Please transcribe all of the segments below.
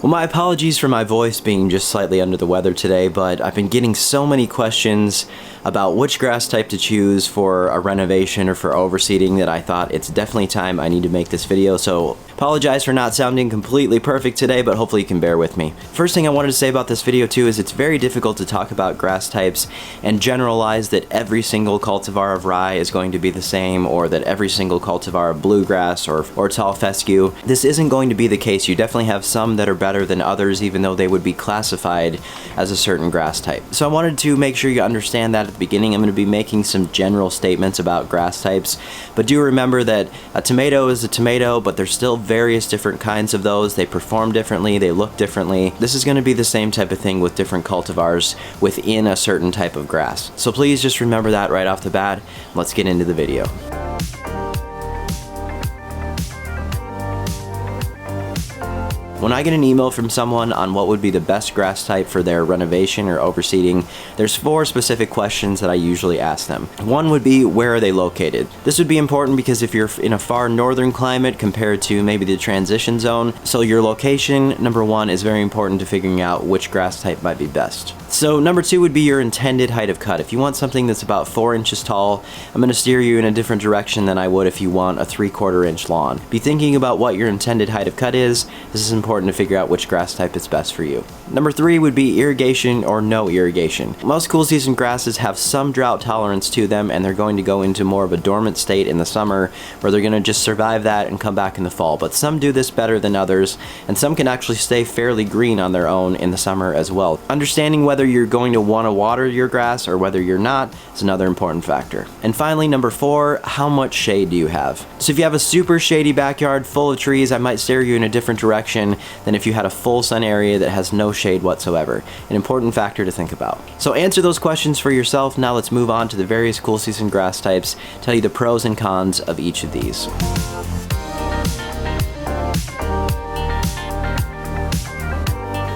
Well, my apologies for my voice being just slightly under the weather today, but I've been getting so many questions about which grass type to choose for a renovation or for overseeding that I thought it's definitely time I need to make this video, so apologize for not sounding completely perfect today, but hopefully you can bear with me. First thing I wanted to say about this video too is it's very difficult to talk about grass types and generalize that every single cultivar of rye is going to be the same, or that every single cultivar of bluegrass or tall fescue. This isn't going to be the case. You definitely have some that are better than others, even though they would be classified as a certain grass type. So I wanted to make sure you understand that at the beginning. I'm going to be making some general statements about grass types, but do remember that a tomato is a tomato, but there's still various different kinds of those. They perform differently, they look differently. This is going to be the same type of thing with different cultivars within a certain type of grass. So please just remember that right off the bat. Let's get into the video. When I get an email from someone on what would be the best grass type for their renovation or overseeding, there's 4 specific questions that I usually ask them. One would be, where are they located? This would be important because if you're in a far northern climate compared to maybe the transition zone, so your location, number 1, is very important to figuring out which grass type might be best. So number 2 would be your intended height of cut. If you want something that's about 4 inches tall, I'm going to steer you in a different direction than I would if you want a 3/4 inch lawn. Be thinking about what your intended height of cut is. This is important to figure out which grass type is best for you. Number 3 would be irrigation or no irrigation. Most cool season grasses have some drought tolerance to them, and they're going to go into more of a dormant state in the summer where they're going to just survive that and come back in the fall. But some do this better than others, and some can actually stay fairly green on their own in the summer as well. Understanding whether you're going to want to water your grass or whether you're not is another important factor. And finally, number 4, how much shade do you have? So if you have a super shady backyard full of trees, I might steer you in a different direction than if you had a full sun area that has no shade whatsoever. An important factor to think about. So answer those questions for yourself. Now let's move on to the various cool season grass types, tell you the pros and cons of each of these.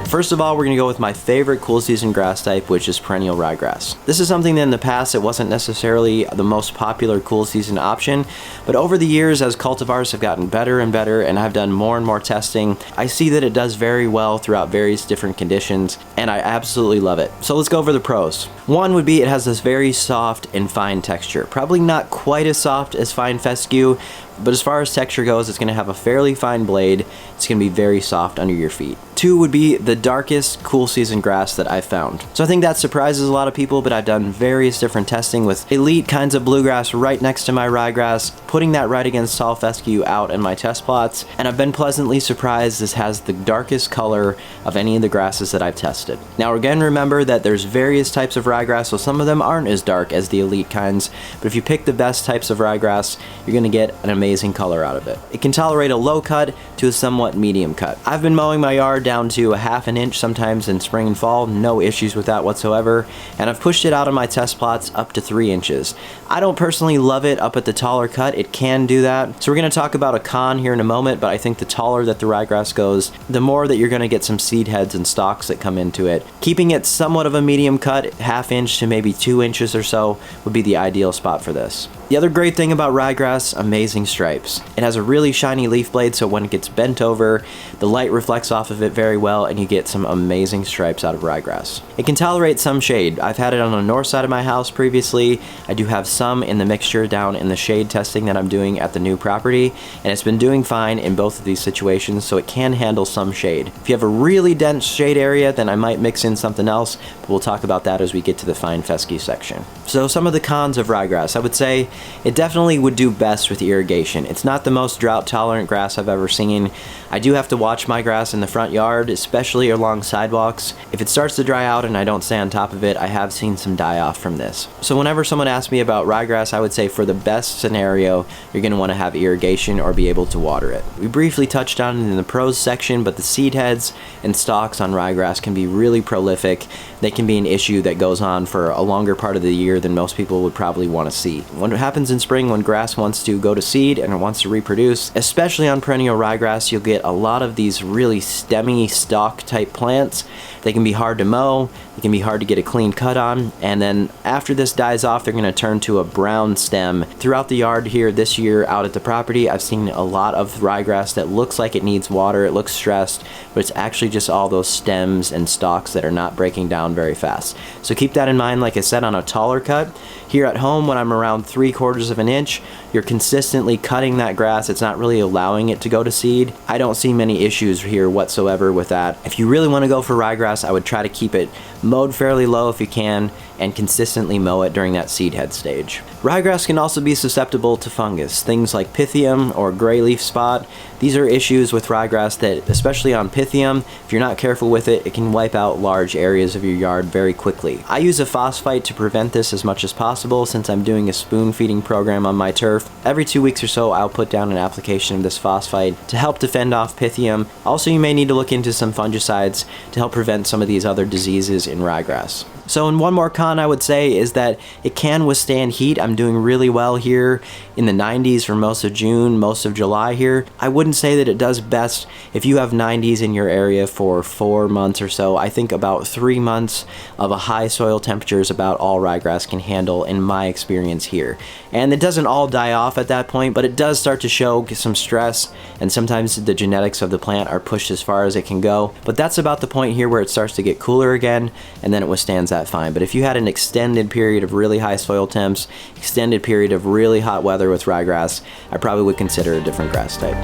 First of all, we're going to go with my favorite cool season grass type, which is perennial ryegrass. This is something that in the past it wasn't necessarily the most popular cool season option, but over the years as cultivars have gotten better and better and I've done more and more testing, I see that it does very well throughout various different conditions, and I absolutely love it. So let's go over the pros. One would be it has this very soft and fine texture. Probably not quite as soft as fine fescue, but as far as texture goes, it's going to have a fairly fine blade. It's going to be very soft under your feet. 2 would be the darkest cool season grass that I've found. So I think that surprises a lot of people, but I've done various different testing with elite kinds of bluegrass right next to my ryegrass, putting that right against tall fescue out in my test plots, and I've been pleasantly surprised this has the darkest color of any of the grasses that I've tested. Now again, remember that there's various types of ryegrass, so some of them aren't as dark as the elite kinds, but if you pick the best types of ryegrass, you're going to get an amazing color out of it. It can tolerate a low cut to a somewhat medium cut. I've been mowing my yard down to a 1/2 inch sometimes in spring and fall, no issues with that whatsoever, and I've pushed it out on my test plots up to 3 inches. I don't personally love it up at the taller cut. It can do that. So we're going to talk about a con here in a moment, but I think the taller that the ryegrass goes, the more that you're going to get some seed heads and stalks that come into it. Keeping it somewhat of a medium cut, 1/2 inch to maybe 2 inches or so, would be the ideal spot for this. The other great thing about ryegrass, amazing stripes. It has a really shiny leaf blade, so when it gets bent over, the light reflects off of it very well and you get some amazing stripes out of ryegrass. It can tolerate some shade. I've had it on the north side of my house previously. I do have some in the mixture down in the shade testing that I'm doing at the new property, and it's been doing fine in both of these situations, so it can handle some shade. If you have a really dense shade area, then I might mix in something else, but we'll talk about that as we get to the fine fescue section. So some of the cons of ryegrass, I would say it definitely would do best with irrigation. It's not the most drought tolerant grass I've ever seen. I do have to watch my grass in the front yard, especially along sidewalks. If it starts to dry out and I don't stay on top of it, I have seen some die off from this. So whenever someone asks me about ryegrass, I would say for the best scenario, you're going to want to have irrigation or be able to water it. We briefly touched on it in the pros section, but the seed heads and stalks on ryegrass can be really prolific. They can be an issue that goes on for a longer part of the year than most people would probably want to see. happens in spring when grass wants to go to seed and it wants to reproduce, especially on perennial ryegrass, you'll get a lot of these really stemmy stalk type plants. They can be hard to mow, they can be hard to get a clean cut on, and then after this dies off, they're going to turn to a brown stem. Throughout the yard here this year out at the property, I've seen a lot of ryegrass that looks like it needs water, it looks stressed, but it's actually just all those stems and stalks that are not breaking down very fast. So keep that in mind, like I said, on a taller cut. Here at home, when I'm around 3/4 of an inch, you're consistently cutting that grass. It's not really allowing it to go to seed. I don't see many issues here whatsoever with that. If you really want to go for ryegrass, I would try to keep it mowed fairly low if you can, and consistently mow it during that seed head stage. Ryegrass can also be susceptible to fungus, things like pythium or gray leaf spot. These are issues with ryegrass that, especially on pythium, if you're not careful with it, it can wipe out large areas of your yard very quickly. I use a phosphite to prevent this as much as possible since I'm doing a spoon feeding program on my turf. Every 2 weeks or so, I'll put down an application of this phosphite to help defend off pythium. Also, you may need to look into some fungicides to help prevent some of these other diseases in ryegrass. So, and one more con I would say is that it can withstand heat. I'm doing really well here in the 90s for most of June, most of July here. I wouldn't say that it does best if you have 90s in your area for 4 months or so. I think about 3 months of a high soil temperature is about all ryegrass can handle in my experience here. And it doesn't all die off at that point, but it does start to show some stress, and sometimes the genetics of the plant are pushed as far as it can go. But that's about the point here where it starts to get cooler again, and then it withstands that fine. But if you had an extended period of really high soil temps, extended period of really hot weather with ryegrass, I probably would consider a different grass type.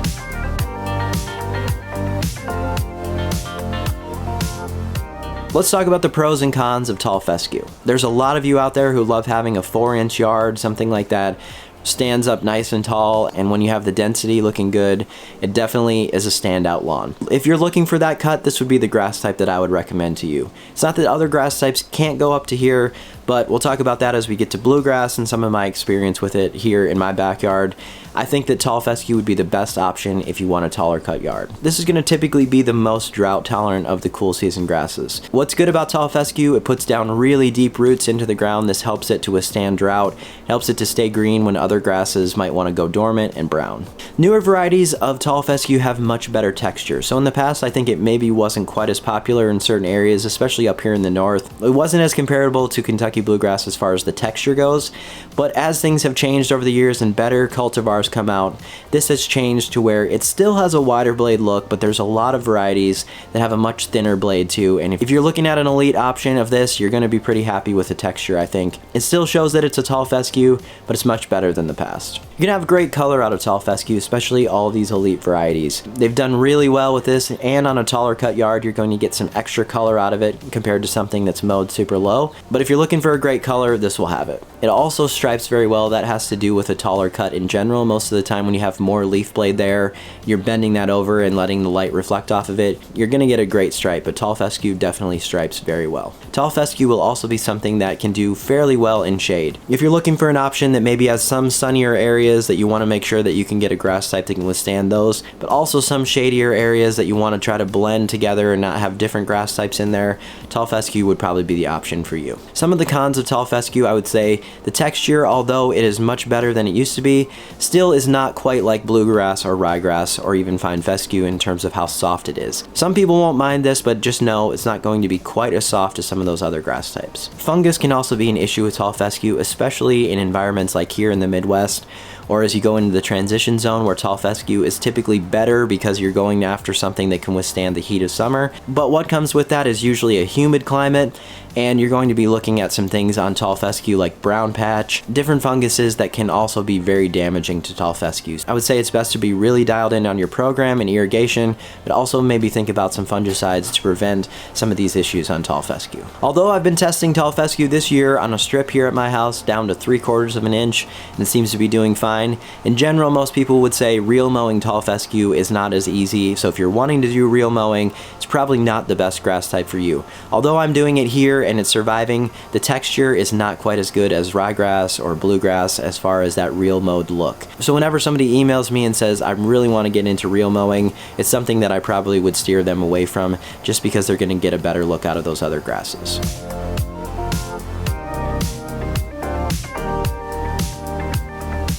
Let's talk about the pros and cons of tall fescue. There's a lot of you out there who love having a 4-inch yard, something like that, stands up nice and tall, and when you have the density looking good, it definitely is a standout lawn. If you're looking for that cut, this would be the grass type that I would recommend to you. It's not that other grass types can't go up to here, but we'll talk about that as we get to bluegrass and some of my experience with it here in my backyard. I think that tall fescue would be the best option if you want a taller cut yard. This is going to typically be the most drought tolerant of the cool season grasses. What's good about tall fescue? It puts down really deep roots into the ground. This helps it to withstand drought, helps it to stay green when other grasses might want to go dormant and brown. Newer varieties of tall fescue have much better texture. So in the past, I think it maybe wasn't quite as popular in certain areas, especially up here in the north. It wasn't as comparable to Kentucky bluegrass as far as the texture goes, but as things have changed over the years and better cultivars come out, this has changed to where it still has a wider blade look, but there's a lot of varieties that have a much thinner blade too, and if you're looking at an elite option of this, you're going to be pretty happy with the texture, I think. It still shows that it's a tall fescue, but it's much better than the past. You can have great color out of tall fescue, especially all these elite varieties. They've done really well with this, and on a taller cut yard, you're going to get some extra color out of it compared to something that's mowed super low. But if you're looking for a great color, this will have it. It also stripes very well. That has to do with a taller cut in general. Most of the time when you have more leaf blade there, you're bending that over and letting the light reflect off of it, you're going to get a great stripe, but tall fescue definitely stripes very well. Tall fescue will also be something that can do fairly well in shade. If you're looking for an option that maybe has some sunnier areas that you want to make sure that you can get a grass type that can withstand those, but also some shadier areas that you want to try to blend together and not have different grass types in there, tall fescue would probably be the option for you. Some of the cons of tall fescue, I would say the texture, although it is much better than it used to be, still is not quite like bluegrass or ryegrass or even fine fescue in terms of how soft it is. Some people won't mind this, but just know it's not going to be quite as soft as some of those other grass types. Fungus can also be an issue with tall fescue, especially in environments like here in the Midwest, or as you go into the transition zone where tall fescue is typically better because you're going after something that can withstand the heat of summer. But what comes with that is usually a humid climate, and you're going to be looking at some things on tall fescue like brown patch, different funguses that can also be very damaging to tall fescues. I would say it's best to be really dialed in on your program and irrigation, but also maybe think about some fungicides to prevent some of these issues on tall fescue. Although I've been testing tall fescue this year on a strip here at my house down to 3/4 of an inch, and it seems to be doing fine. In general, most people would say real mowing tall fescue is not as easy, so if you're wanting to do real mowing, it's probably not the best grass type for you. Although I'm doing it here and it's surviving, the texture is not quite as good as ryegrass or bluegrass as far as that real mowed look. So whenever somebody emails me and says I really want to get into real mowing, it's something that I probably would steer them away from just because they're going to get a better look out of those other grasses.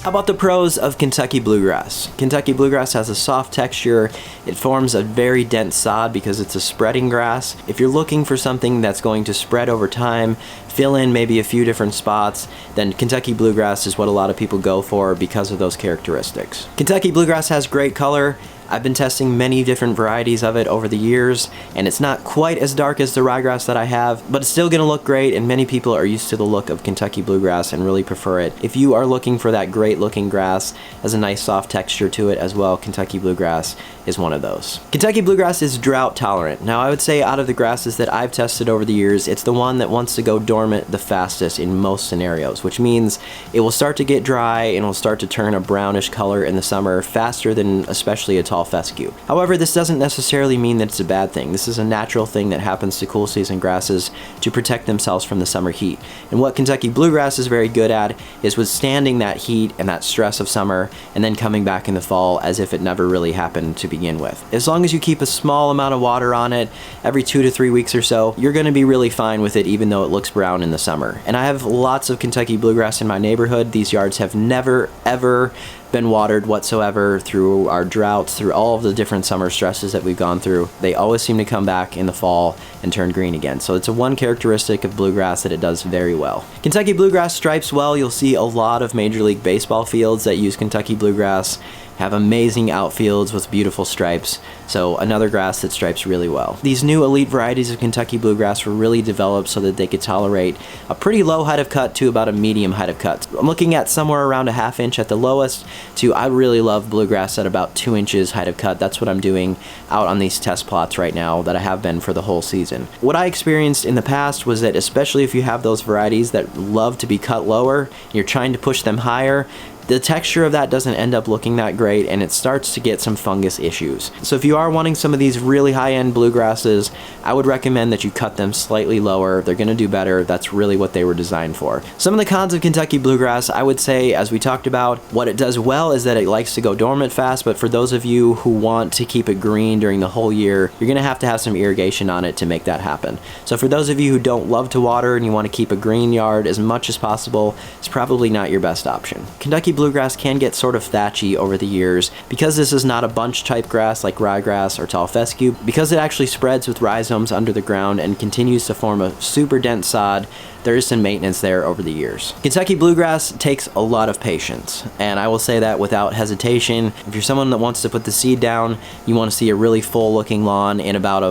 How about the pros of Kentucky Bluegrass? Kentucky Bluegrass has a soft texture. It forms a very dense sod because it's a spreading grass. If you're looking for something that's going to spread over time, fill in maybe a few different spots, then Kentucky Bluegrass is what a lot of people go for because of those characteristics. Kentucky Bluegrass has great color. I've been testing many different varieties of it over the years, and it's not quite as dark as the ryegrass that I have, but it's still gonna look great, and many people are used to the look of Kentucky Bluegrass and really prefer it. If you are looking for that great looking grass, has a nice soft texture to it as well, Kentucky Bluegrass is one of those. Kentucky Bluegrass is drought tolerant. Now I would say out of the grasses that I've tested over the years, it's the one that wants to go dormant the fastest in most scenarios, which means it will start to get dry and will start to turn a brownish color in the summer faster than especially a tall fescue. However, this doesn't necessarily mean that it's a bad thing. This is a natural thing that happens to cool season grasses to protect themselves from the summer heat. And what Kentucky Bluegrass is very good at is withstanding that heat and that stress of summer and then coming back in the fall as if it never really happened to begin with. As long as you keep a small amount of water on it every 2 to 3 weeks or so, you're going to be really fine with it even though it looks brown in the summer. And I have lots of Kentucky Bluegrass in my neighborhood. These yards have never ever been watered whatsoever through our droughts, through all of the different summer stresses that we've gone through. They always seem to come back in the fall and turn green again. So it's a one characteristic of bluegrass that it does very well. Kentucky Bluegrass stripes well. You'll see a lot of Major League Baseball fields that use Kentucky Bluegrass have amazing outfields with beautiful stripes, so another grass that stripes really well. These new elite varieties of Kentucky Bluegrass were really developed so that they could tolerate a pretty low height of cut to about a medium height of cut. I'm looking at somewhere around a ½ inch at the lowest to I really love bluegrass at about 2 inches height of cut. That's what I'm doing out on these test plots right now that I have been for the whole season. What I experienced in the past was that especially if you have those varieties that love to be cut lower, you're trying to push them higher, the texture of that doesn't end up looking that great and it starts to get some fungus issues. So if you are wanting some of these really high-end bluegrasses, I would recommend that you cut them slightly lower. They're gonna do better. That's really what they were designed for. Some of the cons of Kentucky Bluegrass, I would say, as we talked about, what it does well is that it likes to go dormant fast, but for those of you who want to keep it green during the whole year, you're gonna have to have some irrigation on it to make that happen. So for those of you who don't love to water and you wanna keep a green yard as much as possible, it's probably not your best option. Kentucky Bluegrass can get sort of thatchy over the years because this is not a bunch type grass like ryegrass or tall fescue. Because it actually spreads with rhizomes under the ground and continues to form a super dense sod, there is some maintenance there over the years. Kentucky Bluegrass takes a lot of patience, and I will say that without hesitation. If you're someone that wants to put the seed down, you want to see a really full looking lawn in about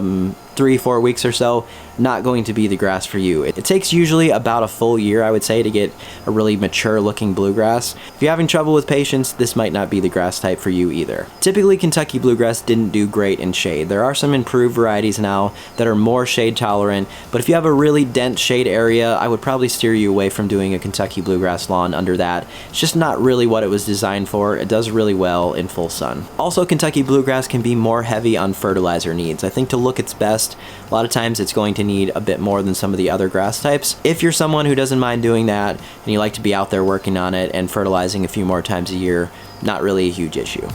3-4 weeks or so, not going to be the grass for you. It takes usually about a full year, I would say, to get a really mature looking bluegrass. If you're having trouble with patience, this might not be the grass type for you either. Typically, Kentucky Bluegrass didn't do great in shade. There are some improved varieties now that are more shade tolerant, but if you have a really dense shade area, I would probably steer you away from doing a Kentucky Bluegrass lawn under that. It's just not really what it was designed for. It does really well in full sun. Also, Kentucky Bluegrass can be more heavy on fertilizer needs. I think to look its best, a lot of times it's going to need a bit more than some of the other grass types. If you're someone who doesn't mind doing that and you like to be out there working on it and fertilizing a few more times a year, not really a huge issue.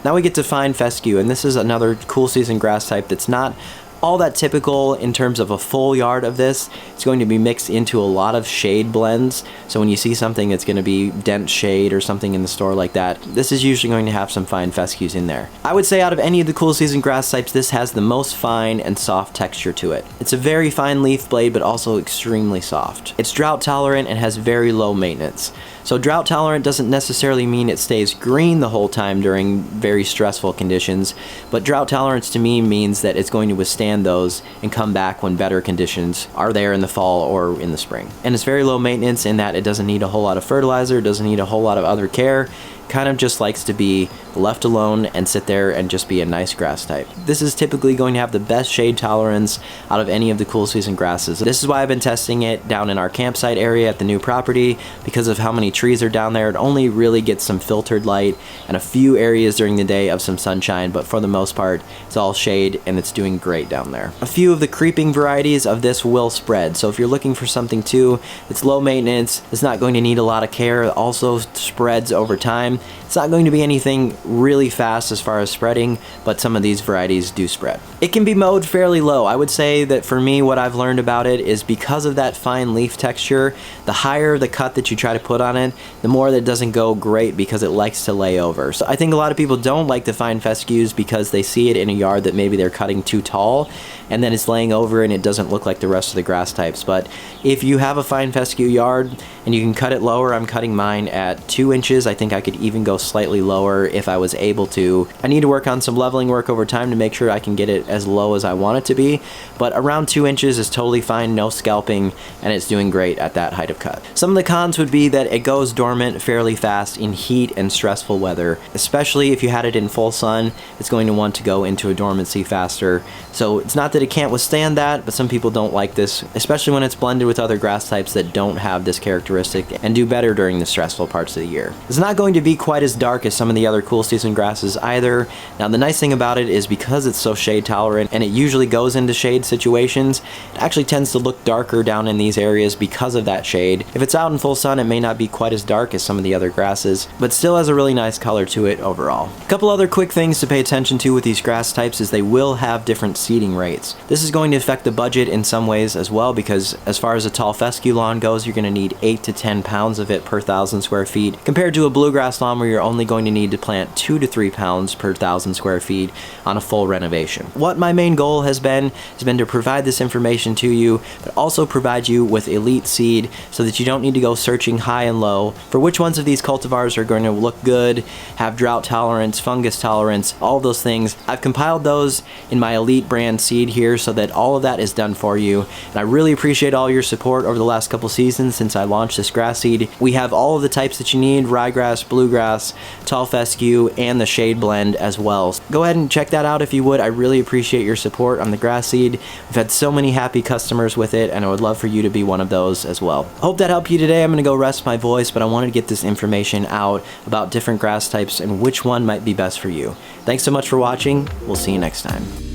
Now we get to fine fescue, and this is another cool season grass type that's not all that typical in terms of a full yard of this. It's going to be mixed into a lot of shade blends. So when you see something that's going to be dense shade or something in the store like that, this is usually going to have some fine fescues in there. I would say out of any of the cool season grass types, this has the most fine and soft texture to it. It's a very fine leaf blade, but also extremely soft. It's drought tolerant and has very low maintenance. So drought tolerant doesn't necessarily mean it stays green the whole time during very stressful conditions, but drought tolerance to me means that it's going to withstand those and come back when better conditions are there in the fall or in the spring. And it's very low maintenance in that it doesn't need a whole lot of fertilizer, doesn't need a whole lot of other care. Kind of just likes to be left alone and sit there and just be a nice grass type. This is typically going to have the best shade tolerance out of any of the cool season grasses. This is why I've been testing it down in our campsite area at the new property. Because of how many trees are down there, it only really gets some filtered light and a few areas during the day of some sunshine, but for the most part it's all shade and it's doing great down there. A few of the creeping varieties of this will spread, so if you're looking for something too, it's low maintenance, it's not going to need a lot of care, it also spreads over time. time. It's not going to be anything really fast as far as spreading, but some of these varieties do spread. It can be mowed fairly low. I would say that for me, what I've learned about it is because of that fine leaf texture, the higher the cut that you try to put on it, the more that it doesn't go great because it likes to lay over. So I think a lot of people don't like to find fescues because they see it in a yard that maybe they're cutting too tall, and then it's laying over and it doesn't look like the rest of the grass types. But if you have a fine fescue yard and you can cut it lower, I'm cutting mine at 2 inches. I think I could even go slightly lower if I was able to. I need to work on some leveling work over time to make sure I can get it as low as I want it to be, but around 2 inches is totally fine, no scalping, and it's doing great at that height of cut. Some of the cons would be that it goes dormant fairly fast in heat and stressful weather, especially if you had it in full sun. It's going to want to go into a dormancy faster. So it's not that it can't withstand that, but some people don't like this, especially when it's blended with other grass types that don't have this characteristic and do better during the stressful parts of the year. It's not going to be quite as dark as some of the other cool season grasses either. Now the nice thing about it is because it's so shade tolerant and it usually goes into shade situations, it actually tends to look darker down in these areas because of that shade. If it's out in full sun, it may not be quite as dark as some of the other grasses, but still has a really nice color to it overall. A couple other quick things to pay attention to with these grass types is they will have different seeding rates. This is going to affect the budget in some ways as well, because as far as a tall fescue lawn goes, you're going to need 8 to 10 pounds of it per 1,000 square feet, compared to a bluegrass lawn where you're only going to need to plant 2 to 3 pounds per 1,000 square feet on a full renovation. What my main goal has been to provide this information to you, but also provide you with elite seed so that you don't need to go searching high and low for which ones of these cultivars are going to look good, have drought tolerance, fungus tolerance, all those things. I've compiled those in my elite brand seed here so that all of that is done for you, and I really appreciate all your support over the last couple seasons since I launched this grass seed. We have all of the types that you need: ryegrass, bluegrass, tall fescue, and the shade blend as well. So go ahead and check that out if you would. I really appreciate your support on the grass seed. We've had so many happy customers with it, and I would love for you to be one of those as well. Hope that helped you today. I'm going to go rest my voice, but I wanted to get this information out about different grass types and which one might be best for you. Thanks so much for watching. We'll see you next time.